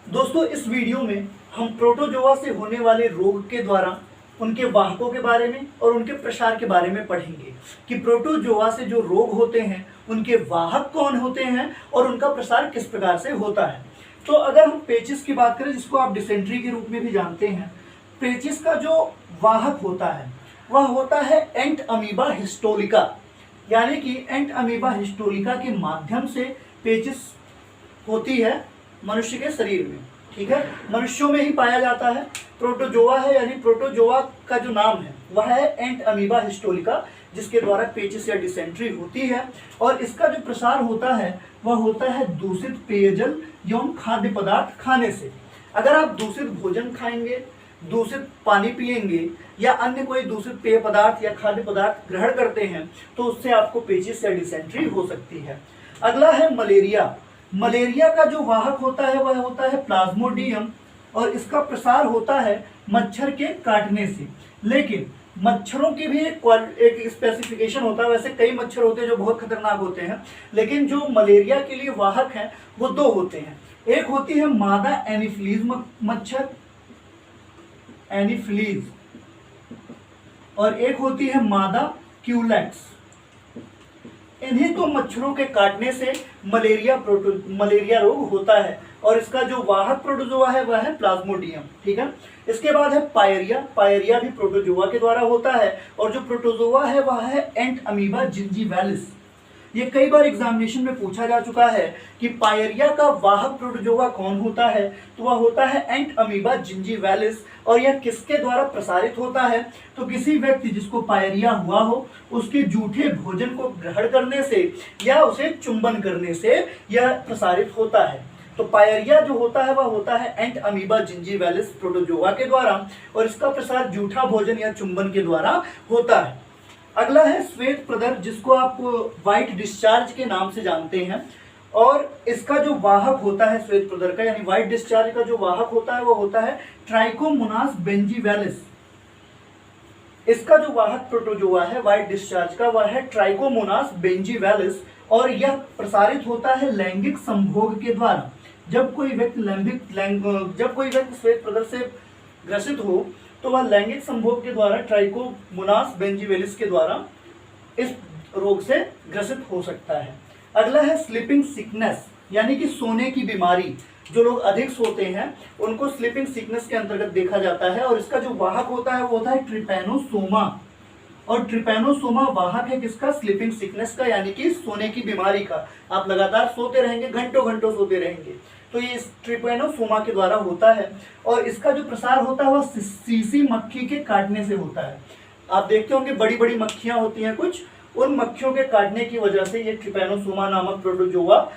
दोस्तों इस वीडियो में हम प्रोटोजोआ से होने वाले रोग के द्वारा उनके वाहकों के बारे में और उनके प्रसार के बारे में पढ़ेंगे कि प्रोटोजोआ से जो रोग होते हैं उनके वाहक कौन होते हैं और उनका प्रसार किस प्रकार से होता है। तो अगर हम पेचिस की बात करें, जिसको आप डिसेंट्री के रूप में भी जानते हैं, पेचिस का जो वाहक होता है वह होता है एंट अमीबा हिस्टोलिका, यानी कि एंट अमीबा हिस्टोलिका के माध्यम से पेचिस होती है मनुष्य के शरीर में। ठीक है, मनुष्यों में ही पाया जाता है। प्रोटोजोआ है, यानी प्रोटोजोआ का जो नाम है वह है एंट अमीबा हिस्टोलिका, जिसके द्वारा पेचिस या डिसेंट्री होती है। और इसका जो प्रसार होता है वह होता है दूषित पेयजल एवं खाद्य पदार्थ खाने से। अगर आप दूषित भोजन खाएंगे, दूषित पानी पिएंगे या अन्य कोई दूषित पेय पदार्थ या खाद्य पदार्थ ग्रहण करते हैं तो उससे आपको पेचिस या डिसेंट्री हो सकती है। अगला है मलेरिया। मलेरिया का जो वाहक होता है वह होता है प्लाज्मोडियम और इसका प्रसार होता है मच्छर के काटने से। लेकिन मच्छरों की भी एक स्पेसिफिकेशन होता है। वैसे कई मच्छर होते हैं जो बहुत खतरनाक होते हैं, लेकिन जो मलेरिया के लिए वाहक हैं वो दो होते हैं। एक होती है मादा एनीफ्लीज मच्छर, एनीफ्लीज, और एक होती है मादा क्यूलेक्स। इन्हीं दो मच्छरों के काटने से मलेरिया रोग होता है और इसका जो वाहक प्रोटोजोआ है वह है प्लाज्मोडियम। ठीक है, इसके बाद है पायरिया। पायरिया भी प्रोटोजोआ के द्वारा होता है और जो प्रोटोजोआ है वह है एंट अमीबा जिंजीवैलिस। ये कई बार एग्जामिनेशन में पूछा जा चुका है कि पायरिया का वाहक प्रोटोजोआ कौन होता है, तो वह होता है एंट अमीबा जिंजीवैलिस। और यह किसके द्वारा प्रसारित होता है, तो किसी व्यक्ति जिसको पायरिया हुआ हो उसके जूठे भोजन को ग्रहण करने से या उसे चुंबन करने से यह प्रसारित होता है। तो पायरिया जो होता है वह होता है एंट अमीबा जिंजीवैलिस प्रोटोजोआ के द्वारा और इसका प्रसार जूठा भोजन या चुंबन के द्वारा होता है। अगला है श्वेत प्रदर, जिसको आप व्हाइट डिस्चार्ज के नाम से जानते हैं। और इसका जो वाहक होता है श्वेत प्रदर का, यानी व्हाइट डिस्चार्ज का जो वाहक होता है वो होता है ट्राइकोमोनास बेंजीवैलिस। इसका जो वाहक प्रोटोजोआ है व्हाइट डिस्चार्ज का वह है ट्राइकोमोनास बेंजीवैलिस और यह प्रसारित होता है लैंगिक संभोग के द्वारा। जब कोई व्यक्ति श्वेत प्रदर से ग्रसित हो तो वह लैंगिक संभोग के द्वारा ट्राइकोमोनास बेंजीवैलिस के द्वारा इस रोग से ग्रसित हो सकता है। अगला है स्लीपिंग सिकनेस, यानी कि सोने की बीमारी। जो लोग अधिक सोते हैं उनको स्लीपिंग सिकनेस के अंतर्गत देखा जाता है और इसका जो वाहक होता है वो होता है ट्रिपैनोसोमा। और ट्रिपैनोसोमा वाहक है किसका? स्लीपिंग सिकनेस का, यानी कि सोने की बीमारी का। आप लगातार सोते रहेंगे, घंटों घंटों सोते रहेंगे, तो ये ट्रिपैनोसोमा के द्वारा होता है। और इसका जो प्रसार होता है वह सीसी मक्खी के काटने से होता है। आप देखते होंगे बड़ी बड़ी मक्खियां होती हैं कुछ, उन मक्खियों के काटने की वजह से ये ट्रिपैनोसोमा नामक प्रोटोजोआ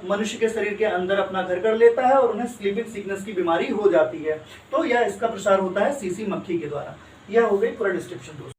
मनुष्य के शरीर के अंदर अपना घर कर लेता है और उन्हें स्लीपिंग सिकनेस की बीमारी हो जाती है। तो यह इसका प्रसार होता है सीसी मक्खी के द्वारा। यह हो गई पूरा डिस्क्रिप्शन दोस्तों।